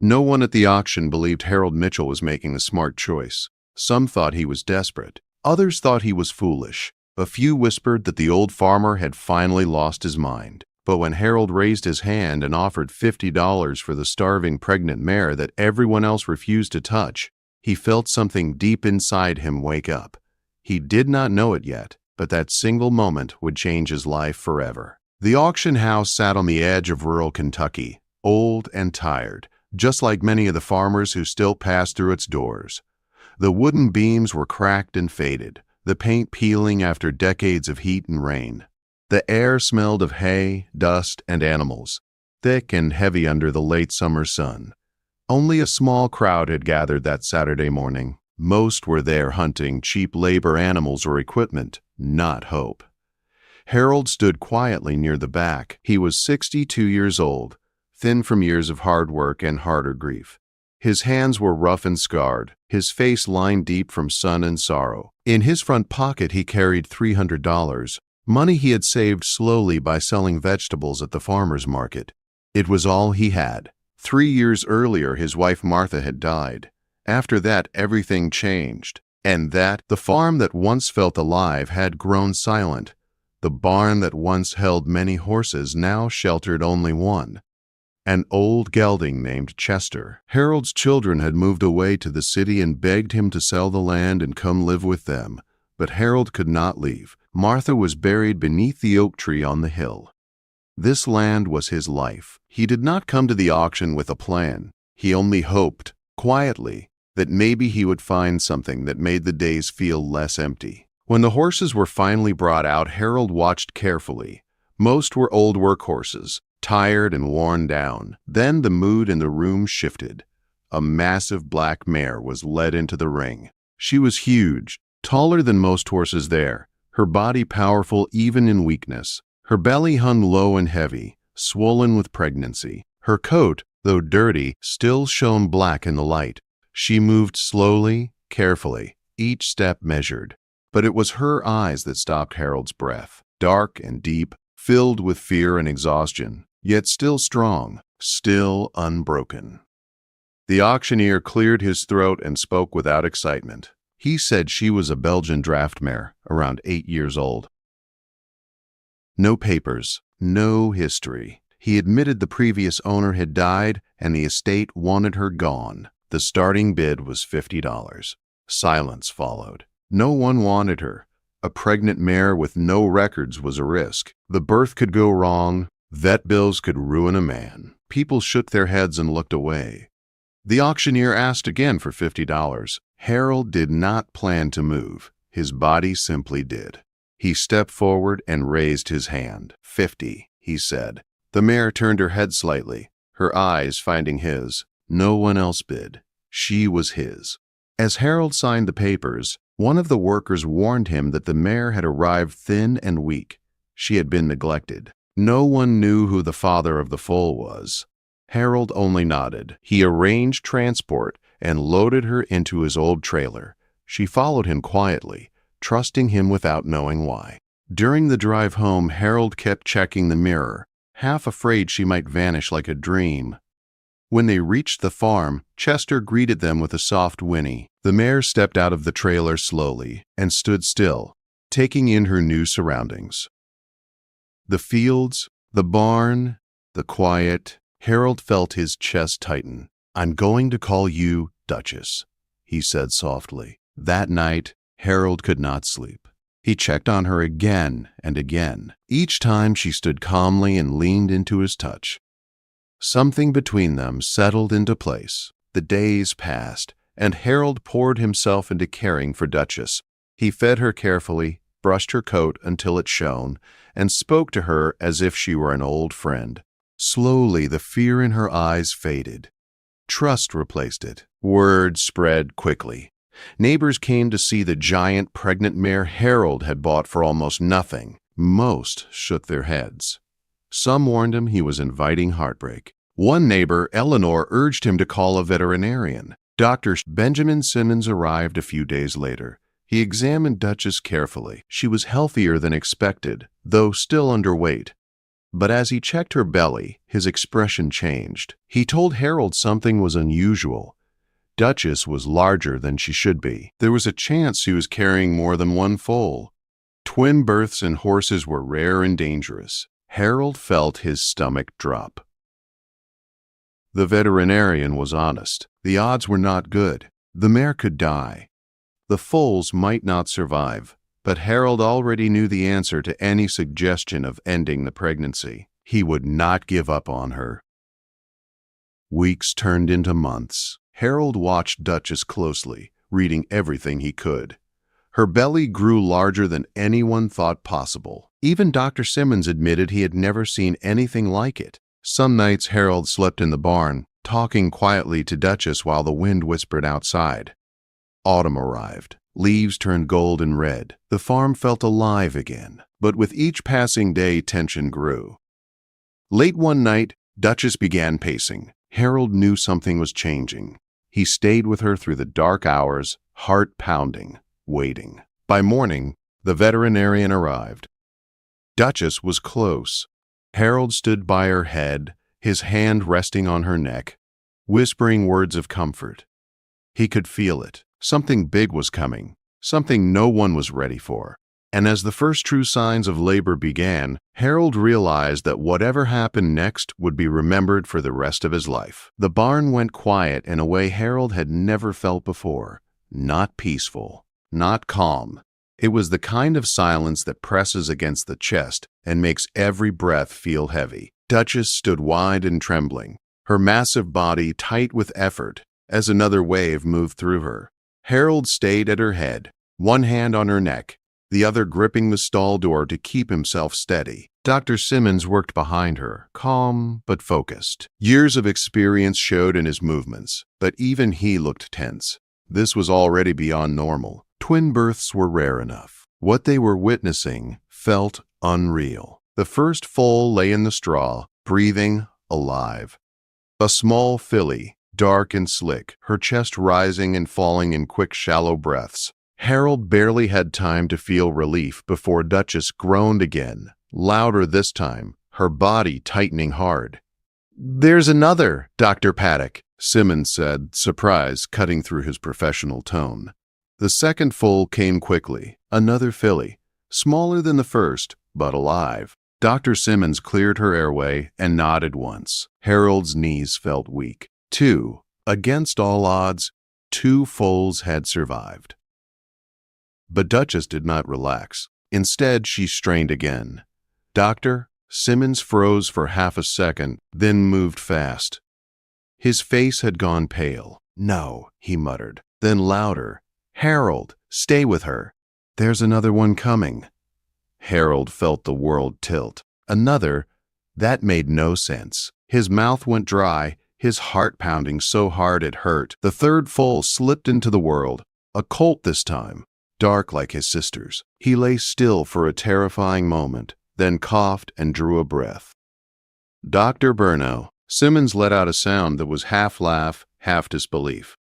No one at the auction believed Harold Mitchell was making the smart choice. Some thought he was desperate. Others thought he was foolish. A few whispered that the old farmer had finally lost his mind. But when Harold raised his hand and offered $50 for the starving pregnant mare that everyone else refused to touch, he felt something deep inside him wake up. He did not know it yet, but that single moment would change his life forever. The auction house sat on the edge of rural Kentucky, old and tired, just like many of the farmers who still passed through its doors. The wooden beams were cracked and faded, the paint peeling after decades of heat and rain. The air smelled of hay, dust, and animals, thick and heavy under the late summer sun. Only a small crowd had gathered that Saturday morning. Most were there hunting cheap labor animals or equipment, not hope. Harold stood quietly near the back. He was 62 years old, thin from years of hard work and harder grief. His hands were rough and scarred, his face lined deep from sun and sorrow. In his front pocket he carried $300, money he had saved slowly by selling vegetables at the farmer's market. It was all he had. 3 years earlier his wife Martha had died. After that everything changed, and the farm that once felt alive had grown silent. The barn that once held many horses now sheltered only one. An old gelding named Chester. Harold's children had moved away to the city and begged him to sell the land and come live with them. But Harold could not leave. Martha was buried beneath the oak tree on the hill. This land was his life. He did not come to the auction with a plan. He only hoped, quietly, that maybe he would find something that made the days feel less empty. When the horses were finally brought out, Harold watched carefully. Most were old workhorses, tired and worn down. Then the mood in the room shifted. A massive black mare was led into the ring. She was huge, taller than most horses there, her body powerful even in weakness. Her belly hung low and heavy, swollen with pregnancy. Her coat, though dirty, still shone black in the light. She moved slowly, carefully, each step measured. But it was her eyes that stopped Harold's breath, dark and deep, filled with fear and exhaustion, yet still strong, still unbroken. The auctioneer cleared his throat and spoke without excitement. He said she was a Belgian draft mare, around 8 years old. No papers, no history. He admitted the previous owner had died and the estate wanted her gone. The starting bid was $50. Silence followed. No one wanted her. A pregnant mare with no records was a risk. The birth could go wrong. Vet bills could ruin a man. People shook their heads and looked away. The auctioneer asked again for $50. Harold did not plan to move. His body simply did. He stepped forward and raised his hand. $50, he said. The mare turned her head slightly, her eyes finding his. No one else bid. She was his. As Harold signed the papers, one of the workers warned him that the mare had arrived thin and weak. She had been neglected. No one knew who the father of the foal was. Harold only nodded. He arranged transport and loaded her into his old trailer. She followed him quietly, trusting him without knowing why. During the drive home, Harold kept checking the mirror, half afraid she might vanish like a dream. When they reached the farm, Chester greeted them with a soft whinny. The mare stepped out of the trailer slowly and stood still, taking in her new surroundings. The fields, the barn, the quiet. Harold felt his chest tighten. "I'm going to call you Duchess," he said softly. That night, Harold could not sleep. He checked on her again and again. Each time she stood calmly and leaned into his touch. Something between them settled into place. The days passed, and Harold poured himself into caring for Duchess. He fed her carefully, brushed her coat until it shone, and spoke to her as if she were an old friend. Slowly, the fear in her eyes faded. Trust replaced it. Word spread quickly. Neighbors came to see the giant pregnant mare Harold had bought for almost nothing. Most shook their heads. Some warned him he was inviting heartbreak. One neighbor, Eleanor, urged him to call a veterinarian. Dr. Benjamin Simmons arrived a few days later. He examined Duchess carefully. She was healthier than expected, though still underweight. But as he checked her belly, his expression changed. He told Harold something was unusual. Duchess was larger than she should be. There was a chance she was carrying more than one foal. Twin births in horses were rare and dangerous. Harold felt his stomach drop. The veterinarian was honest. The odds were not good. The mare could die. The foals might not survive, but Harold already knew the answer to any suggestion of ending the pregnancy. He would not give up on her. Weeks turned into months. Harold watched Duchess closely, reading everything he could. Her belly grew larger than anyone thought possible. Even Dr. Simmons admitted he had never seen anything like it. Some nights Harold slept in the barn, talking quietly to Duchess while the wind whispered outside. Autumn arrived. Leaves turned gold and red. The farm felt alive again. But with each passing day, tension grew. Late one night, Duchess began pacing. Harold knew something was changing. He stayed with her through the dark hours, heart pounding, waiting. By morning, the veterinarian arrived. Duchess was close. Harold stood by her head, his hand resting on her neck, whispering words of comfort. He could feel it. Something big was coming, something no one was ready for. And as the first true signs of labor began, Harold realized that whatever happened next would be remembered for the rest of his life. The barn went quiet in a way Harold had never felt before. Not peaceful, not calm. It was the kind of silence that presses against the chest and makes every breath feel heavy. Duchess stood wide and trembling, her massive body tight with effort as another wave moved through her. Harold stayed at her head, one hand on her neck, the other gripping the stall door to keep himself steady. Dr. Simmons worked behind her, calm but focused. Years of experience showed in his movements, but even he looked tense. This was already beyond normal. Twin births were rare enough. What they were witnessing felt unreal. The first foal lay in the straw, breathing, alive. A small filly, dark and slick, her chest rising and falling in quick, shallow breaths. Harold barely had time to feel relief before Duchess groaned again, louder this time, her body tightening hard. "There's another, Dr. Paddock," Simmons said, surprise cutting through his professional tone. The second foal came quickly, another filly, smaller than the first, but alive. Dr. Simmons cleared her airway and nodded once. Harold's knees felt weak. Against all odds, 2 foals had survived. But Duchess did not relax. Instead, she strained again. "Doctor?" Simmons froze for half a second, then moved fast. His face had gone pale. "No," he muttered. Then louder, "Harold, stay with her. There's another one coming." Harold felt the world tilt. Another? That made no sense. His mouth went dry, his heart pounding so hard it hurt. The third foal slipped into the world, a colt this time, dark like his sister's. He lay still for a terrifying moment, then coughed and drew a breath. "Dr. Burno." Simmons let out a sound that was half laugh, half disbelief.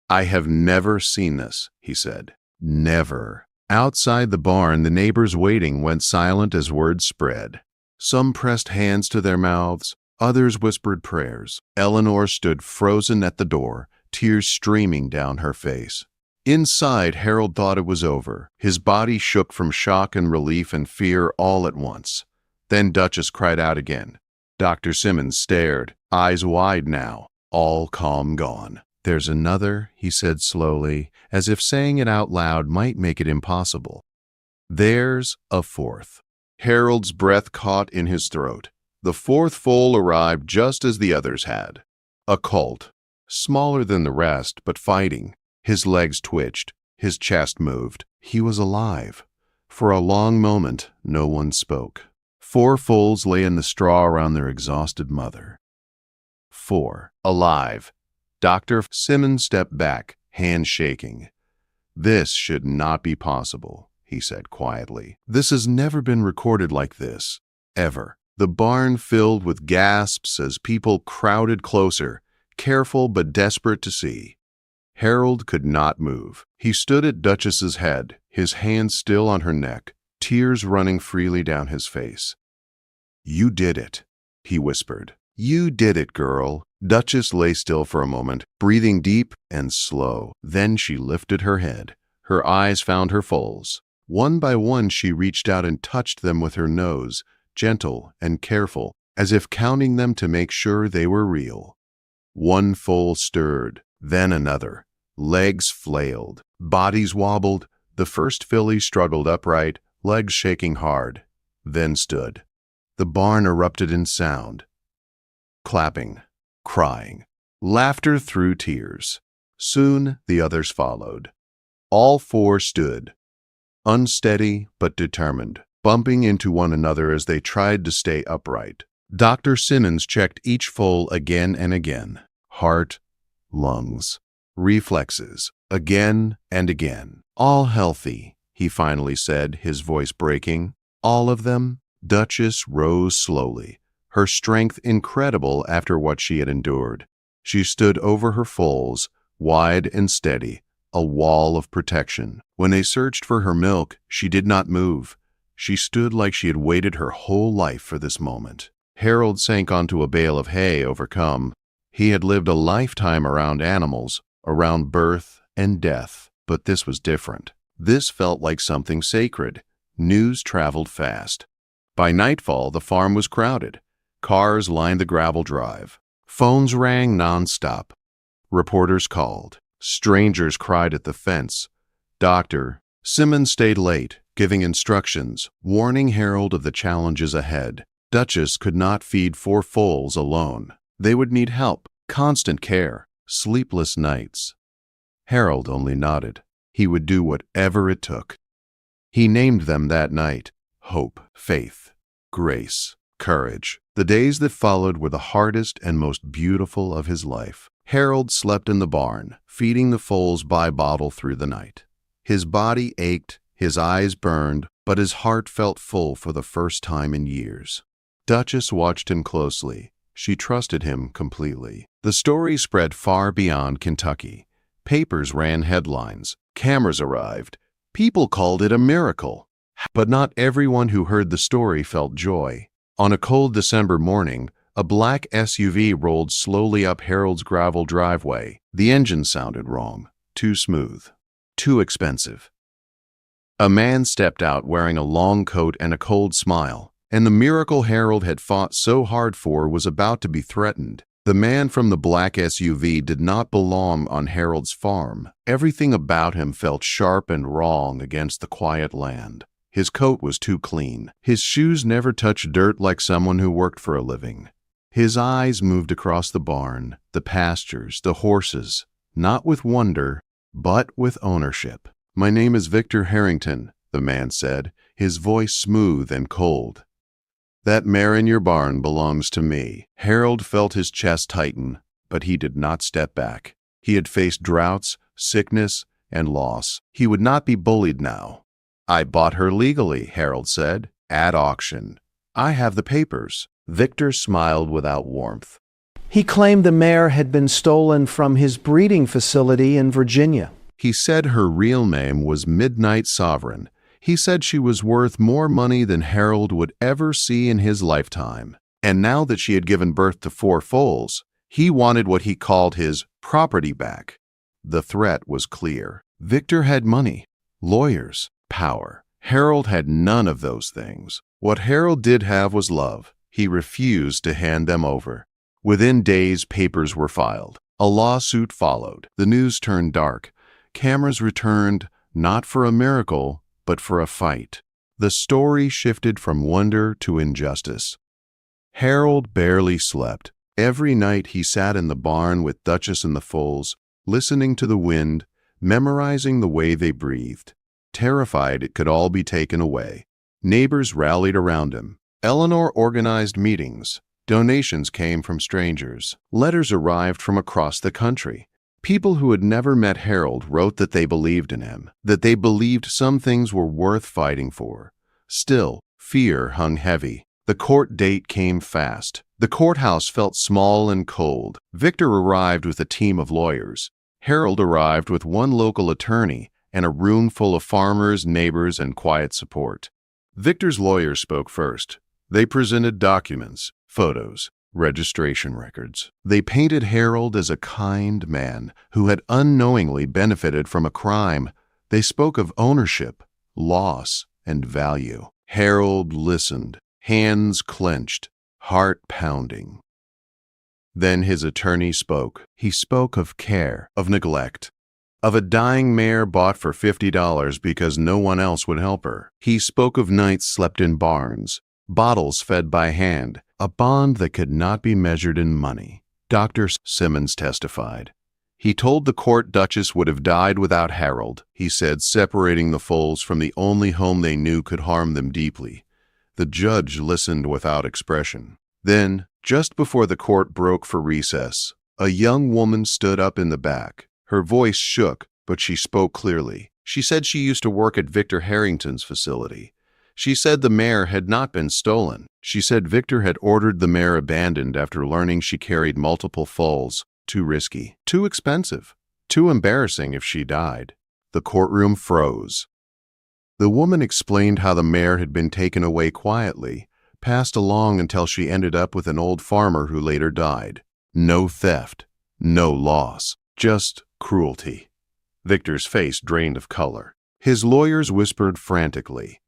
"I have never seen this," he said. Never. Outside the barn, the neighbors waiting went silent as word spread. Some pressed hands to their mouths, others whispered prayers. Eleanor stood frozen at the door, tears streaming down her face. Inside, Harold thought it was over. His body shook from shock and relief and fear all at once. Then Duchess cried out again. Dr. Simmons stared, eyes wide now, all calm gone. "There's another," he said slowly, as if saying it out loud might make it impossible. "There's a fourth." Harold's breath caught in his throat. The fourth foal arrived just as the others had. A colt, smaller than the rest, but fighting. His legs twitched, his chest moved. He was alive. For a long moment, no one spoke. 4 foals lay in the straw around their exhausted mother. 4. Alive. Dr. Simmons stepped back, hands shaking. "This should not be possible," he said quietly. "This has never been recorded like this, ever." The barn filled with gasps as people crowded closer, careful but desperate to see. Harold could not move. He stood at Duchess's head, his hand still on her neck, tears running freely down his face. "You did it," he whispered. "You did it, girl." Duchess lay still for a moment, breathing deep and slow. Then she lifted her head. Her eyes found her foals. One by one she reached out and touched them with her nose, gentle and careful, as if counting them to make sure they were real. One foal stirred, then another. Legs flailed, bodies wobbled. The first filly struggled upright, legs shaking hard, then stood. The barn erupted in sound. Clapping, crying, laughter through tears. Soon the others followed. All four stood, unsteady but determined, bumping into one another as they tried to stay upright. Dr. Simmons checked each foal again and again. Heart, lungs, reflexes, again and again. "All healthy," he finally said, his voice breaking. "All of them?" Duchess rose slowly, her strength incredible after what she had endured. She stood over her foals, wide and steady, a wall of protection. When they searched for her milk, she did not move. She stood like she had waited her whole life for this moment. Harold sank onto a bale of hay, overcome. He had lived a lifetime around animals, around birth and death, but this was different. This felt like something sacred. News traveled fast. By nightfall, the farm was crowded. Cars lined the gravel drive. Phones rang nonstop. Reporters called. Strangers cried at the fence. Dr. Simmons stayed late, giving instructions, warning Harold of the challenges ahead. Duchess could not feed 4 foals alone. They would need help, constant care, sleepless nights. Harold only nodded. He would do whatever it took. He named them that night: hope, faith, grace, courage. The days that followed were the hardest and most beautiful of his life. Harold slept in the barn, feeding the foals by bottle through the night. His body ached, his eyes burned, but his heart felt full for the first time in years. Duchess watched him closely. She trusted him completely. The story spread far beyond Kentucky. Papers ran headlines. Cameras arrived. People called it a miracle. But not everyone who heard the story felt joy. On a cold December morning, a black SUV rolled slowly up Harold's gravel driveway. The engine sounded wrong, too smooth, too expensive. A man stepped out wearing a long coat and a cold smile, and the miracle Harold had fought so hard for was about to be threatened. The man from the black SUV did not belong on Harold's farm. Everything about him felt sharp and wrong against the quiet land. His coat was too clean. His shoes never touched dirt like someone who worked for a living. His eyes moved across the barn, the pastures, the horses, not with wonder, but with ownership. "My name is Victor Harrington," the man said, his voice smooth and cold. "That mare in your barn belongs to me." Harold felt his chest tighten, but he did not step back. He had faced droughts, sickness, and loss. He would not be bullied now. "I bought her legally," Harold said, "at auction. I have the papers." Victor smiled without warmth. He claimed the mare had been stolen from his breeding facility in Virginia. He said her real name was Midnight Sovereign. He said she was worth more money than Harold would ever see in his lifetime. And now that she had given birth to 4 foals, he wanted what he called his property back. The threat was clear. Victor had money, lawyers, power. Harold had none of those things. What Harold did have was love. He refused to hand them over. Within days, papers were filed. A lawsuit followed. The news turned dark. Cameras returned, not for a miracle, but for a fight. The story shifted from wonder to injustice. Harold barely slept. Every night he sat in the barn with Duchess and the foals, listening to the wind, memorizing the way they breathed. Terrified it could all be taken away. Neighbors rallied around him. Eleanor organized meetings. Donations came from strangers. Letters arrived from across the country. People who had never met Harold wrote that they believed in him, that they believed some things were worth fighting for. Still, fear hung heavy. The court date came fast. The courthouse felt small and cold. Victor arrived with a team of lawyers. Harold arrived with one local attorney and a room full of farmers, neighbors, and quiet support. Victor's lawyers spoke first. They presented documents, photos, registration records. They painted Harold as a kind man who had unknowingly benefited from a crime. They spoke of ownership, loss, and value. Harold listened, hands clenched, heart pounding. Then his attorney spoke. He spoke of care, of neglect, of a dying mare bought for $50 because no one else would help her. He spoke of nights slept in barns, bottles fed by hand, a bond that could not be measured in money. Dr. Simmons testified. He told the court Duchess would have died without Harold, he said, separating the foals from the only home they knew could harm them deeply. The judge listened without expression. Then, just before the court broke for recess, a young woman stood up in the back. Her voice shook, but she spoke clearly. She said she used to work at Victor Harrington's facility. She said the mare had not been stolen. She said Victor had ordered the mare abandoned after learning she carried multiple foals. Too risky, too expensive, too embarrassing if she died. The courtroom froze. The woman explained how the mare had been taken away quietly, passed along until she ended up with an old farmer who later died. No theft, no loss, just cruelty. Victor's face drained of color. His lawyers whispered frantically.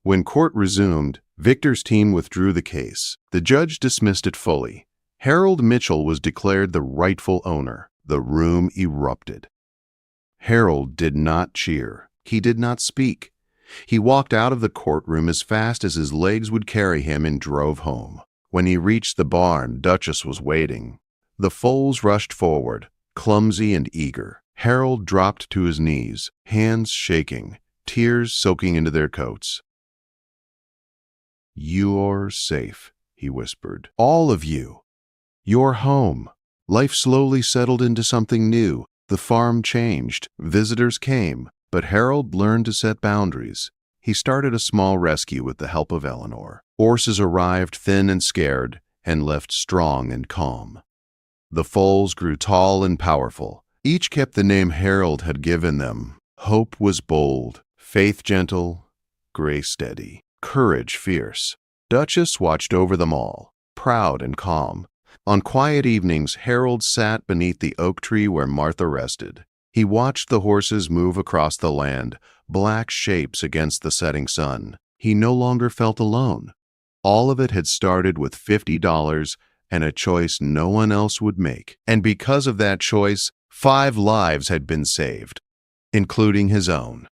When court resumed, Victor's team withdrew the case. The judge dismissed it fully. Harold Mitchell was declared the rightful owner. The room erupted. Harold did not cheer. He did not speak. He walked out of the courtroom as fast as his legs would carry him and drove home. When he reached the barn, Duchess was waiting. The foals rushed forward, clumsy and eager. Harold dropped to his knees, hands shaking, tears soaking into their coats. "You're safe," he whispered. "All of you. You're home." Life slowly settled into something new. The farm changed. Visitors came, but Harold learned to set boundaries. He started a small rescue with the help of Eleanor. Horses arrived thin and scared and left strong and calm. The foals grew tall and powerful. Each kept the name Harold had given them. Hope was bold, faith gentle, grace steady, courage fierce. Duchess watched over them all, proud and calm. On quiet evenings, Harold sat beneath the oak tree where Martha rested. He watched the horses move across the land, black shapes against the setting sun. He no longer felt alone. All of it had started with $50 and a choice no one else would make. And because of that choice, 5 lives had been saved, including his own.